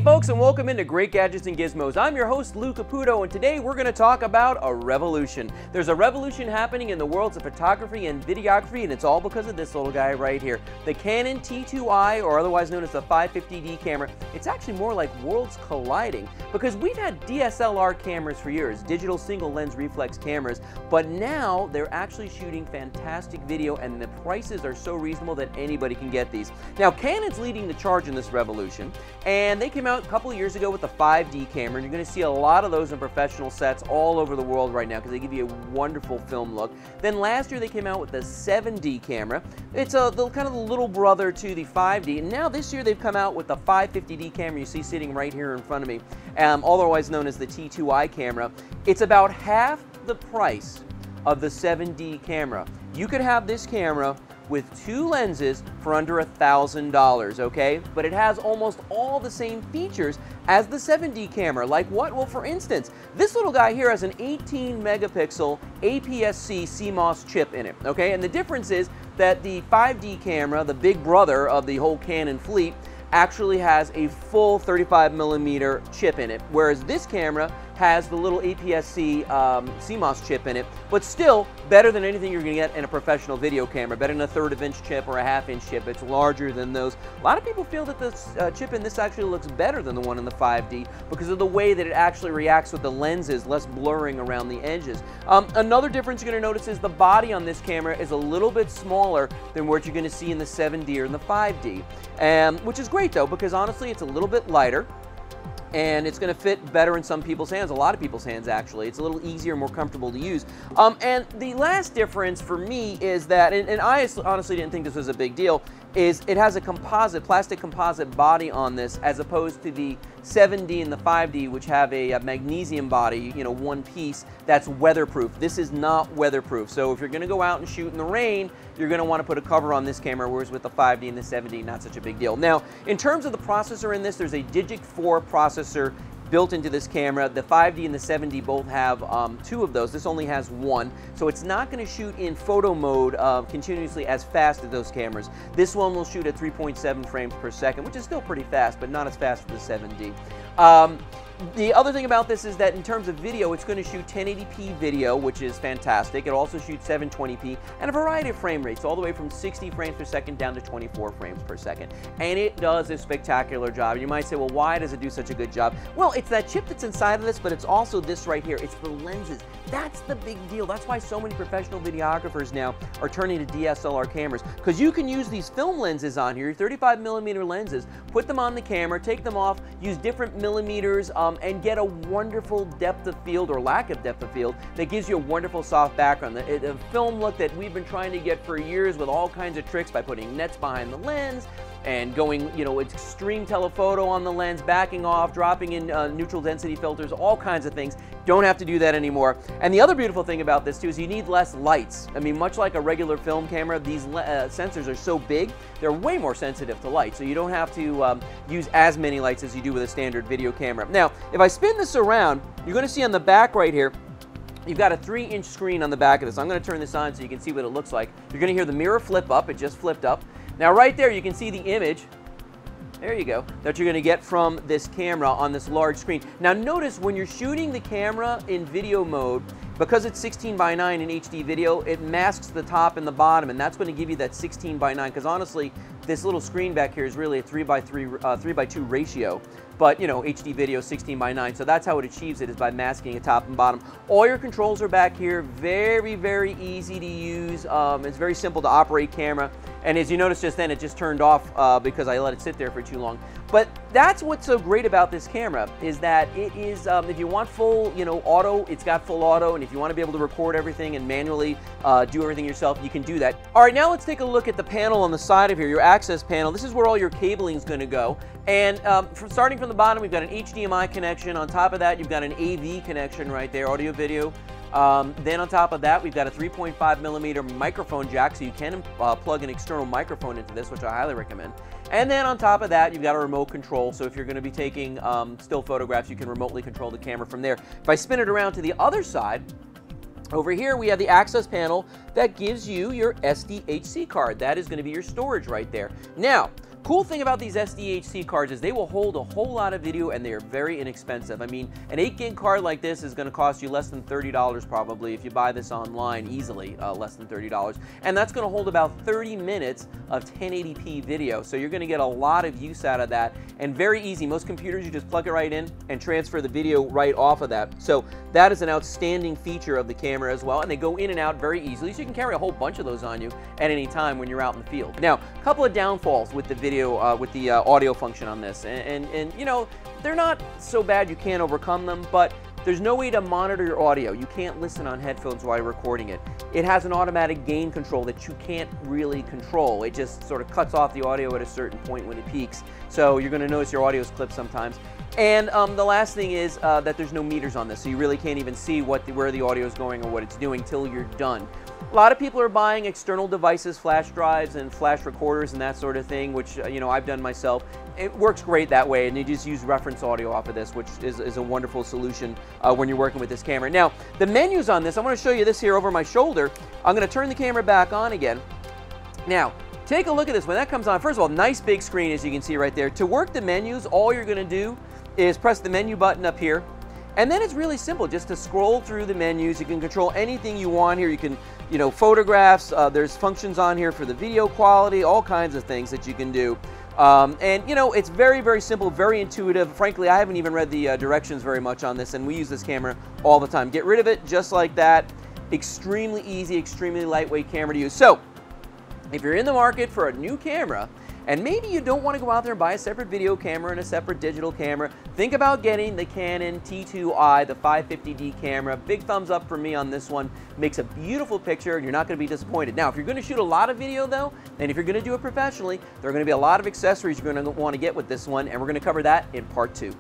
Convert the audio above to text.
folks, and welcome into Great Gadgets and Gizmos. I'm your host, Lou Caputo, and today we're going to talk about a revolution. There's a revolution happening in the worlds of photography and videography, and it's all because of this little guy right here. The Canon T2i, or otherwise known as the 550D camera. It's actually more like worlds colliding, because we've had DSLR cameras for years, digital single lens reflex cameras, but now they're actually shooting fantastic video, and the prices are so reasonable that anybody can get these. Now, Canon's leading the charge in this revolution, and they came out a couple of years ago with the 5D camera, and you're going to see a lot of those in professional sets all over the world right now because they give you a wonderful film look. Then last year they came out with the 7D camera. It's kind of the little brother to the 5D, and now this year they've come out with the 550D camera you see sitting right here in front of me, otherwise known as the T2i camera. It's about half the price of the 7D camera. You could have this camera with two lenses for under $1,000, okay? But it has almost all the same features as the 7D camera. Like what? Well, for instance, this little guy here has an 18 megapixel APS-C CMOS chip in it, okay? And the difference is that the 5D camera, the big brother of the whole Canon fleet, actually has a full 35mm chip in it, whereas this camera has the little APS-C CMOS chip in it, but still better than anything you're going to get in a professional video camera, better than a 1/3 inch chip or a 1/2 inch chip. It's larger than those. A lot of people feel that this chip in this actually looks better than the one in the 5D because of the way that it actually reacts with the lenses, less blurring around the edges. Another difference you're going to notice is the body on this camera is a little bit smaller than what you're going to see in the 7D or in the 5D, which is great though, because honestly it's a little bit lighter, and it's going to fit better in some people's hands, a lot of people's hands actually. It's a little easier, more comfortable to use. And the last difference for me is that, and I honestly didn't think this was a big deal, is it has a plastic composite body on this as opposed to the 7D and the 5D, which have a magnesium body, you know, one piece that's weatherproof. This is not weatherproof. So if you're going to go out and shoot in the rain, you're going to want to put a cover on this camera, whereas with the 5D and the 7D, not such a big deal. Now, in terms of the processor in this, there's a Digic 4 processor built into this camera. The 5D and the 7D both have two of those. This only has one, so it's not going to shoot in photo mode continuously as fast as those cameras. This one will shoot at 3.7 frames per second, which is still pretty fast, but not as fast as the 7D. The other thing about this is that in terms of video, it's going to shoot 1080p video, which is fantastic. It also shoots 720p and a variety of frame rates, all the way from 60 frames per second down to 24 frames per second. And it does a spectacular job. You might say, well, why does it do such a good job? Well, it's that chip that's inside of this, but it's also this right here. It's the lenses. That's the big deal. That's why so many professional videographers now are turning to DSLR cameras, because you can use these film lenses on here, 35mm lenses, put them on the camera, take them off, use different millimeters, and get a wonderful depth of field or lack of depth of field that gives you a wonderful soft background. A film look that we've been trying to get for years with all kinds of tricks by putting nets behind the lens and going, you know, extreme telephoto on the lens, backing off, dropping in neutral density filters, all kinds of things. Don't have to do that anymore. And the other beautiful thing about this too is you need less lights. I mean, much like a regular film camera, these sensors are so big, they're way more sensitive to light, so you don't have to use as many lights as you do with a standard video camera. Now, if I spin this around, you're going to see on the back right here, you've got a 3-inch screen on the back of this. I'm going to turn this on so you can see what it looks like. You're going to hear the mirror flip up. It just flipped up. Now right there you can see the image, there you go, that you're going to get from this camera on this large screen. Now notice when you're shooting the camera in video mode, because it's 16:9 in HD video, it masks the top and the bottom, and that's going to give you that 16:9, because honestly, this little screen back here is really a 3:2 ratio. But, you know, HD video 16:9, so that's how it achieves it, is by masking it top and bottom. All your controls are back here, very, very easy to use. It's very simple to operate camera. And as you noticed just then, it just turned off because I let it sit there for too long. But that's what's so great about this camera, is that it is, if you want full, you know, auto, it's got full auto, and if you want to be able to record everything and manually do everything yourself, you can do that. All right, now let's take a look at the panel on the side of here, your access panel. This is where all your cabling is going to go. And starting from the bottom, we've got an HDMI connection. On top of that, you've got an AV connection right there, audio, video. Then on top of that, we've got a 3.5mm microphone jack, so you can plug an external microphone into this, which I highly recommend. And then on top of that, you've got a remote control, so if you're going to be taking still photographs, you can remotely control the camera from there. If I spin it around to the other side, over here we have the access panel that gives you your SDHC card. That is going to be your storage right there. Now, Cool thing about these SDHC cards is they will hold a whole lot of video and they are very inexpensive. I mean, an 8 gig card like this is going to cost you less than $30 probably if you buy this online, easily less than $30. And that's going to hold about 30 minutes of 1080p video. So you're going to get a lot of use out of that, and very easy. Most computers, you just plug it right in and transfer the video right off of that. So that is an outstanding feature of the camera as well, and they go in and out very easily, so you can carry a whole bunch of those on you at any time when you're out in the field. Now, a couple of downfalls with the video, with the audio function on this, and you know, they're not so bad you can't overcome them, but there's no way to monitor your audio. You can't listen on headphones while you're recording it. It has an automatic gain control that you can't really control. It just sort of cuts off the audio at a certain point when it peaks. So you're going to notice your audio is clipped sometimes. And the last thing is that there's no meters on this, so you really can't even see where the audio is going or what it's doing till you're done. A lot of people are buying external devices, flash drives and flash recorders and that sort of thing, which you know, I've done myself. It works great that way, and you just use reference audio off of this, which is a wonderful solution when you're working with this camera. Now, the menus on this, I'm going to show you this here over my shoulder. I'm going to turn the camera back on again. Now, take a look at this. When that comes on, first of all, nice big screen as you can see right there. To work the menus, all you're going to do is press the menu button up here. And then it's really simple, just to scroll through the menus. You can control anything you want here. You can, you know, photographs, there's functions on here for the video quality, all kinds of things that you can do. And you know, it's very, very simple, very intuitive. Frankly, I haven't even read the directions very much on this, and we use this camera all the time. Get rid of it just like that. Extremely easy, extremely lightweight camera to use. So, if you're in the market for a new camera, and maybe you don't want to go out there and buy a separate video camera and a separate digital camera, think about getting the Canon T2i, the 550D camera. Big thumbs up for me on this one. Makes a beautiful picture, and you're not going to be disappointed. Now, if you're going to shoot a lot of video, though, and if you're going to do it professionally, there are going to be a lot of accessories you're going to want to get with this one, and we're going to cover that in part 2.